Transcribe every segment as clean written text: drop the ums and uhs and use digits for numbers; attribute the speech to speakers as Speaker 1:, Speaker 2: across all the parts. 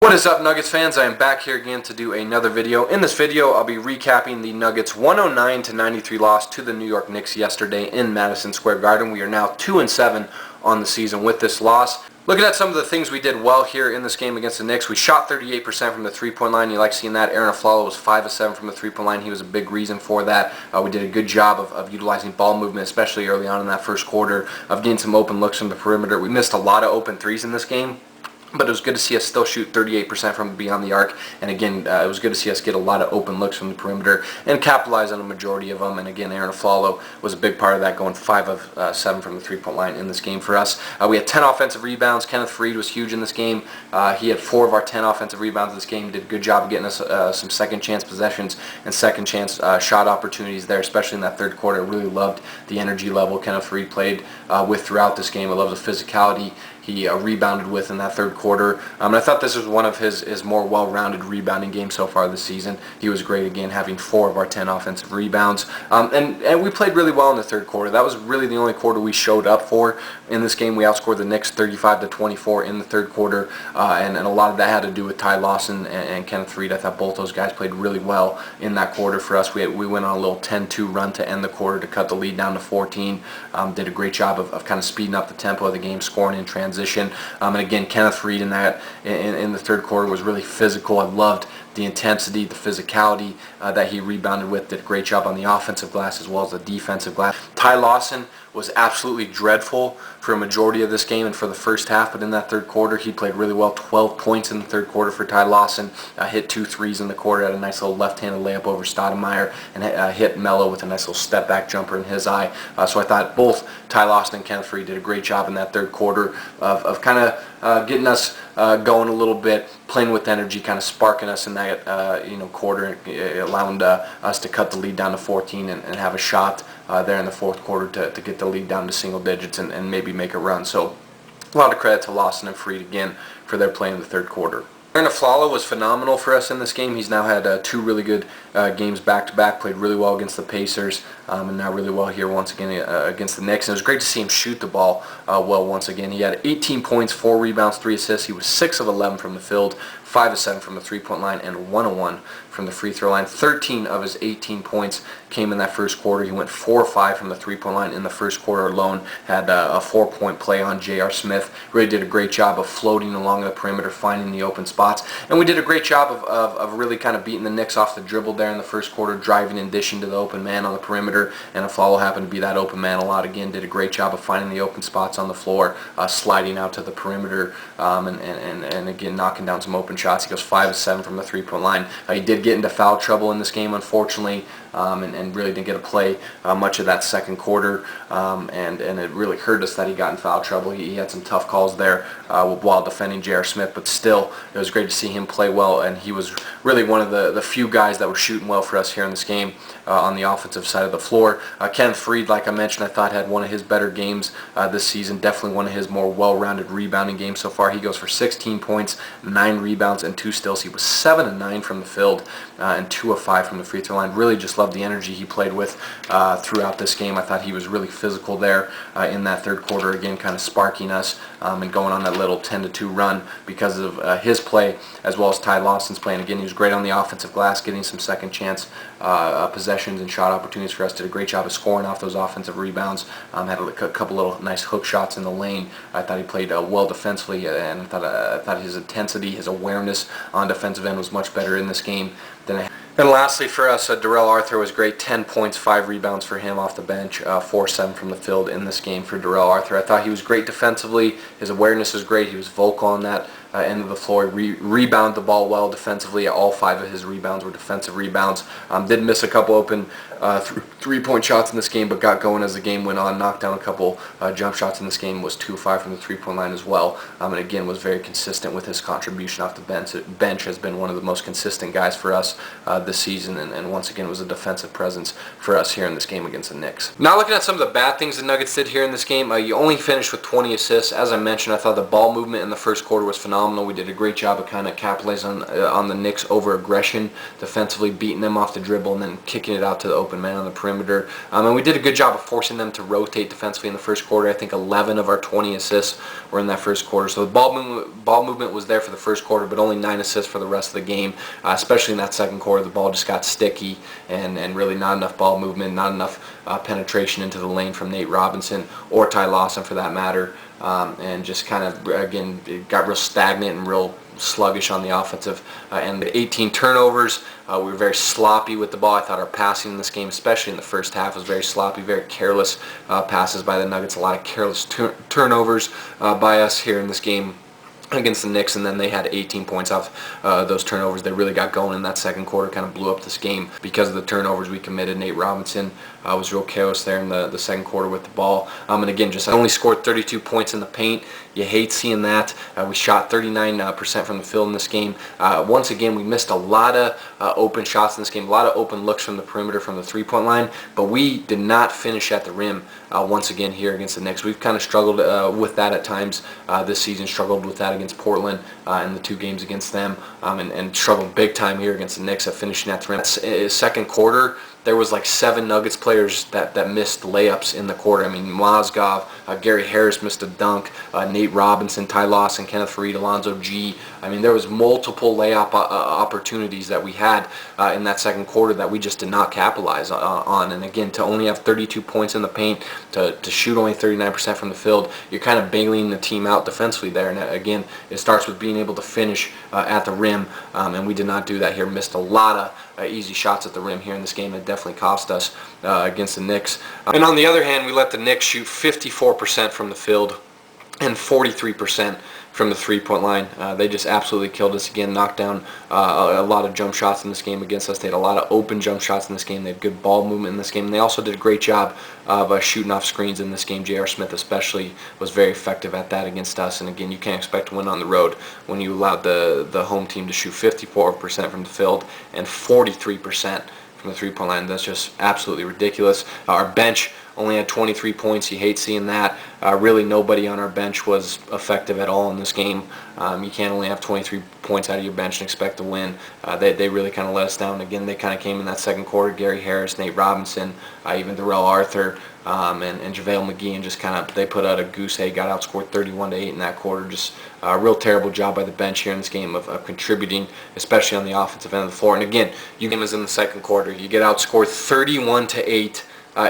Speaker 1: What is up, Nuggets fans? I am back here again to do another video. In this video, I'll be recapping the Nuggets 109-93 loss to the New York Knicks yesterday in Madison Square Garden. We are now 2-7 on the season with this loss. Looking at some of the things we did well here in this game against the Knicks, we shot 38% from the three-point line. You like seeing that. Aaron Aflalo was 5 of 7 from the three-point line. He was a big reason for that. We did a good job of utilizing ball movement, especially early on in that first quarter, of getting some open looks from the perimeter. We missed a lot of open threes in this game, but it was good to see us still shoot 38% from beyond the arc. And again, it was good to see us get a lot of open looks from the perimeter and capitalize on a majority of them. And again, Aaron Aflalo was a big part of that, going 5 of 7 from the three-point line in this game for us. We had 10 offensive rebounds. Kenneth Faried was huge in this game. He had 4 of our 10 offensive rebounds in this game. Did a good job of getting us some second chance possessions and second chance shot opportunities there, especially in that third quarter. I really loved the energy level Kenneth Faried played with throughout this game. I love the physicality he rebounded with in that third quarter. And I thought this was one of his more well-rounded rebounding games so far this season. He was great again, having 4 of our 10 offensive rebounds. And we played really well in the third quarter. That was really the only quarter we showed up for in this game. We outscored the Knicks 35-24 in the third quarter, and a lot of that had to do with Ty Lawson and Kenneth Faried. I thought both those guys played really well in that quarter for us. We went on a little 10-2 run to end the quarter to cut the lead down to 14. Did a great job of kind of speeding up the tempo of the game, scoring in transition. And again, Kenneth Faried in the third quarter was really physical. I loved the intensity, the physicality that he rebounded with. Did a great job on the offensive glass as well as the defensive glass. Ty Lawson was absolutely dreadful for a majority of this game and for the first half, but in that third quarter he played really well. 12 points in the third quarter for Ty Lawson. Hit 2 threes in the quarter, had a nice little left-handed layup over Stoudemire, and hit Melo with a nice little step-back jumper in his eye. So I thought both Ty Lawson and Kenneth Faried did a great job in that third quarter of kind of getting us going a little bit, playing with energy, kind of sparking us in that quarter, allowing us to cut the lead down to 14 and have a shot there in the fourth quarter to get the lead down to single digits and maybe make a run. So a lot of credit to Lawson and Faried again for their play in the third quarter. Aaron Aflalo was phenomenal for us in this game. He's now had 2 really good games back-to-back, played really well against the Pacers, and now really well here once again against the Knicks. And it was great to see him shoot the ball well once again. He had 18 points, 4 rebounds, 3 assists. He was 6 of 11 from the field, 5 of 7 from the three-point line, and 1 of 1 from the free throw line. 13 of his 18 points came in that first quarter. He went 4 of 5 from the three-point line in the first quarter alone. Had a 4-point play on J.R. Smith. Really did a great job of floating along the perimeter, finding the open spots. And we did a great job of really kind of beating the Knicks off the dribble there in the first quarter, driving and dishing to the open man on the perimeter. And Aflalo happened to be that open man a lot again. Did a great job of finding the open spots on the floor, sliding out to the perimeter, and again knocking down some open shots. He goes 5 of 7 from the three-point line. He did get into foul trouble in this game, unfortunately, and really didn't get to play much of that second quarter, and it really hurt us that he got in foul trouble. He had some tough calls there while defending J.R. Smith, but still, it was great to see him play well, and he was really one of the few guys that were shooting well for us here in this game on the offensive side of the floor. Kenneth Faried, like I mentioned, I thought had one of his better games this season, definitely one of his more well-rounded rebounding games so far. He goes for 16 points, 9 rebounds, and 2 steals. He was 7 of 9 from the field and 2 of 5 from the free throw line. Really just loved the energy he played with throughout this game. I thought he was really physical there in that third quarter, again kind of sparking us and going on that little 10-2 run because of his play as well as Ty Lawson's play. And again, he was great on the offensive glass, getting some second chance possessions and shot opportunities for us. Did a great job of scoring off those offensive rebounds. Had a couple little nice hook shots in the lane. I thought he played well defensively, and I thought his intensity, his awareness on defensive end was much better in this game than I had. And lastly for us, Darrell Arthur was great. 10 points, 5 rebounds for him off the bench, 4-7 from the field in this game for Darrell Arthur. I thought he was great defensively. His awareness was great. He was vocal on that end of the floor. Rebounded the ball well defensively. All 5 of his rebounds were defensive rebounds. Did miss a couple open three-point shots in this game, but got going as the game went on. Knocked down a couple jump shots in this game. Was 2 of 5 from the three-point line as well. And again, was very consistent with his contribution off the bench. Has been one of the most consistent guys for us this season, and once again was a defensive presence for us here in this game against the Knicks. Now looking at some of the bad things the Nuggets did here in this game, you only finished with 20 assists. As I mentioned, I thought the ball movement in the first quarter was phenomenal. phenomenal. We did a great job of kind of capitalizing on the Knicks over aggression, defensively beating them off the dribble and then kicking it out to the open man on the perimeter. And we did a good job of forcing them to rotate defensively in the first quarter. I think 11 of our 20 assists were in that first quarter. So the ball movement was there for the first quarter, but only 9 assists for the rest of the game. Especially in that second quarter, the ball just got sticky and really not enough ball movement, not enough penetration into the lane from Nate Robinson or Ty Lawson for that matter. And just kind of, again, it got real stagnant and real sluggish on the offensive and the 18 turnovers. We were very sloppy with the ball. I thought our passing in this game, especially in the first half, was very sloppy, very careless passes by the Nuggets, a lot of careless turnovers by us here in this game against the Knicks, and then they had 18 points off those turnovers. They really got going in that second quarter, kind of blew up this game because of the turnovers we committed. Nate Robinson was real careless there in the second quarter with the ball. And again, just only scored 32 points in the paint. You hate seeing that. We shot 39% from the field in this game. Once again, we missed a lot of open shots in this game, a lot of open looks from the perimeter from the three-point line, but we did not finish at the rim once again here against the Knicks. We've kind of struggled with that at times this season, struggled with that against Portland in the 2 games against them, and struggled big time here against the Knicks at finishing at the rim. Second quarter, there was like 7 Nuggets players that missed layups in the quarter. I mean, Mozgov, Gary Harris missed a dunk, Nate Robinson, Ty Lawson, Kenneth Faried, Alonzo G. I mean, there was multiple layup opportunities that we had in that second quarter that we just did not capitalize on. And again, to only have 32 points in the paint, to shoot only 39% from the field, you're kind of bailing the team out defensively there. And again, it starts with being able to finish at the rim, and we did not do that here. Missed a lot of easy shots at the rim here in this game. It definitely cost us against the Knicks. And on the other hand, we let the Knicks shoot 54% from the field and 43% from the three-point line. They just absolutely killed us again, knocked down a lot of jump shots in this game against us. They had a lot of open jump shots in this game. They had good ball movement in this game. And they also did a great job of shooting off screens in this game. J.R. Smith especially was very effective at that against us. And again, you can't expect to win on the road when you allowed the home team to shoot 54% from the field and 43% from the three-point line. That's just absolutely ridiculous. Our bench only had 23 points. You hate seeing that. Really nobody on our bench was effective at all in this game. You can't only have 23 points out of your bench and expect to win. They really kind of let us down. Again, they kind of came in that second quarter. Gary Harris, Nate Robinson, even Darrell Arthur, and JaVale McGee, and just kind of, they put out a goose egg, got outscored 31-8 in that quarter. Just a real terrible job by the bench here in this game of contributing, especially on the offensive end of the floor. And again, you game is in the second quarter. You get outscored 31-8.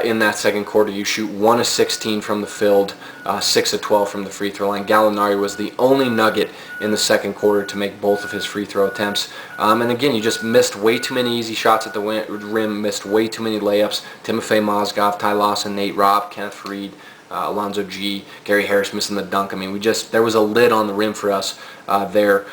Speaker 1: In that second quarter, you shoot 1 of 16 from the field, 6 of 12 from the free throw line. Gallinari was the only Nugget in the second quarter to make both of his free throw attempts. And again, you just missed way too many easy shots at the rim, missed way too many layups. Timofey Mozgov, Ty Lawson, Nate Robb, Kenneth Faried, Alonzo G, Gary Harris missing the dunk. I mean, there was a lid on the rim for us there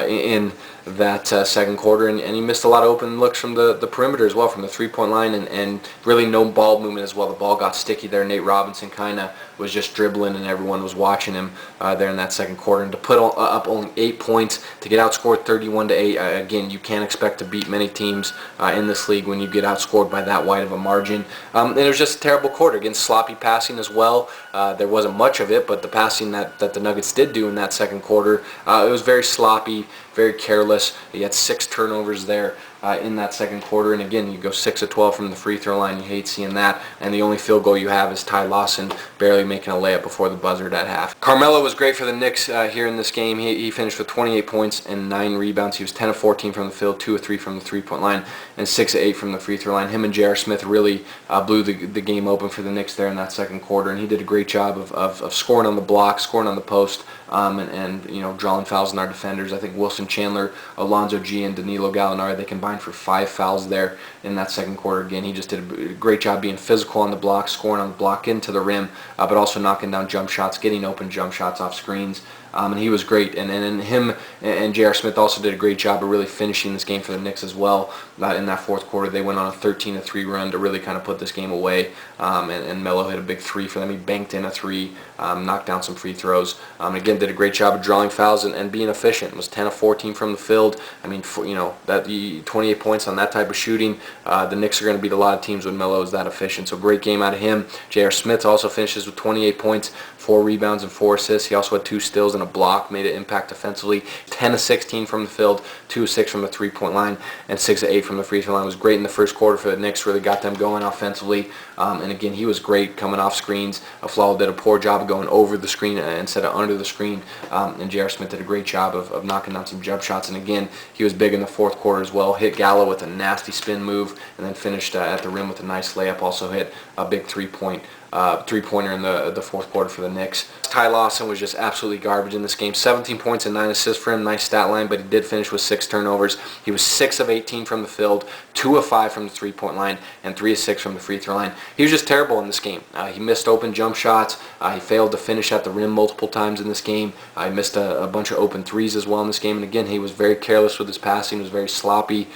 Speaker 1: in that second quarter, and he missed a lot of open looks from the perimeter as well, from the three-point line, and really no ball movement as well. The ball got sticky there. Nate Robinson kind of was just dribbling, and everyone was watching him there in that second quarter. And to put up only 8 points, to get outscored 31-8, again, you can't expect to beat many teams in this league when you get outscored by that wide of a margin. And it was just a terrible quarter. Again, sloppy passing as well. There wasn't much of it, but the passing that the Nuggets did do in that second quarter, it was very sloppy, very careless. He had 6 turnovers there in that second quarter, and again, you go 6 of 12 from the free throw line. You hate seeing that, and the only field goal you have is Ty Lawson barely making a layup before the buzzer at half. Carmelo was great for the Knicks here in this game. He finished with 28 points and 9 rebounds. He was 10 of 14 from the field, 2 of 3 from the three-point line, and 6 of 8 from the free throw line. Him and J.R. Smith really blew the game open for the Knicks there in that second quarter, and he did a great job of scoring on the block, scoring on the post, and you know, drawing fouls on our defenders. I think Wilson Chandler, Alonzo G, and Danilo Gallinari, they combined for 5 fouls there in that second quarter. Again, he just did a great job being physical on the block, scoring on the block into the rim, but also knocking down jump shots, getting open jump shots off screens. And he was great, and him and J.R. Smith also did a great job of really finishing this game for the Knicks as well. In that fourth quarter, they went on a 13-3 run to really kind of put this game away, and Melo hit a big 3 for them. He banked in a 3, knocked down some free throws. Again, did a great job of drawing fouls and being efficient. It was 10 of 14 from the field. I mean, you know, that 28 points on that type of shooting, the Knicks are going to beat a lot of teams when Melo is that efficient. So great game out of him. J.R. Smith also finishes with 28 points, 4 rebounds, and 4 assists. He also had 2 steals and a block, made an impact defensively. 10 of 16 from the field, 2 of 6 from the three-point line, and 6 of 8 from the free throw line. Was great in the first quarter for the Knicks, really got them going offensively. And again, he was great coming off screens. Aflalo did a poor job of going over the screen instead of under the screen. And J.R. Smith did a great job of knocking down some jump shots. And again, he was big in the fourth quarter as well. Hit Gallo with a nasty spin move, and then finished at the rim with a nice layup. Also hit a big three-pointer in the fourth quarter for the Knicks. Ty Lawson was just absolutely garbage in this game. 17 points and 9 assists for him. Nice stat line, but he did finish with 6 turnovers. He was 6 of 18 from the field, 2 of 5 from the three-point line, and 3 of 6 from the free throw line. He was just terrible in this game. He missed open jump shots. He failed to finish at the rim multiple times in this game. He missed a bunch of open threes as well in this game. And again, he was very careless with his passing. He was very sloppy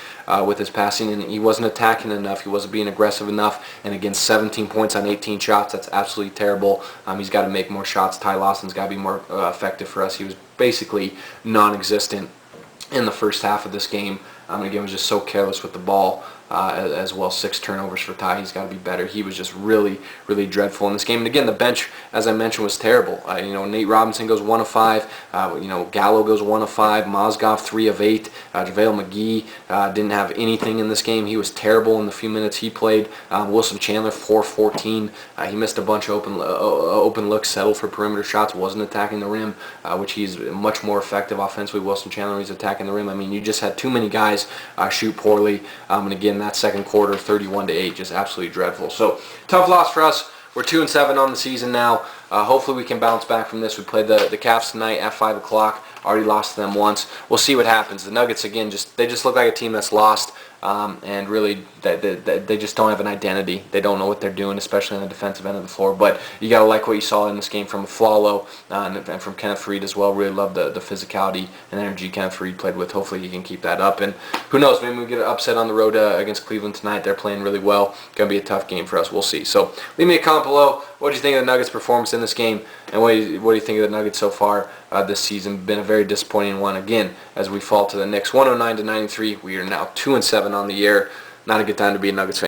Speaker 1: with his passing, and he wasn't attacking enough. He wasn't being aggressive enough. And again, 17 points on 18 shots. That's absolutely terrible. He's got to make more shots. Ty Lawson's got to be more effective for us. He was basically non-existent in the first half of this game. And again, was just so careless with the ball. As well. 6 turnovers for Ty. He's got to be better. He was just really, really dreadful in this game. And again, the bench, as I mentioned, was terrible. Nate Robinson goes 1 of 5. Gallo goes 1 of 5. Mozgov 3 of 8. JaVale McGee didn't have anything in this game. He was terrible in the few minutes he played. Wilson Chandler 4 of 14. He missed a bunch of open looks, settled for perimeter shots, wasn't attacking the rim, which he's much more effective offensively. Wilson Chandler, he's attacking the rim. I mean, you just had too many guys shoot poorly. And again, that second quarter, 31-8, just absolutely dreadful. So tough loss for us. We're 2-7 on the season now. Hopefully we can bounce back from this. We play the Cavs tonight at 5 o'clock. Already lost to them once. We'll see what happens. The Nuggets, again, they just look like a team that's lost. And really, they just don't have an identity. They don't know what they're doing, especially on the defensive end of the floor. But you got to like what you saw in this game from Aflalo and from Kenneth Faried as well. Really love the physicality and energy Kenneth Faried played with. Hopefully he can keep that up. And who knows, maybe we get an upset on the road against Cleveland tonight. They're playing really well. Going to be a tough game for us. We'll see. So leave me a comment below. What do you think of the Nuggets' performance in this game? And what do you think of the Nuggets so far this season? Been a very disappointing one, again, as we fall to the Knicks. 109-93. We are now 2-7 on the year. Not a good time to be a Nuggets fan.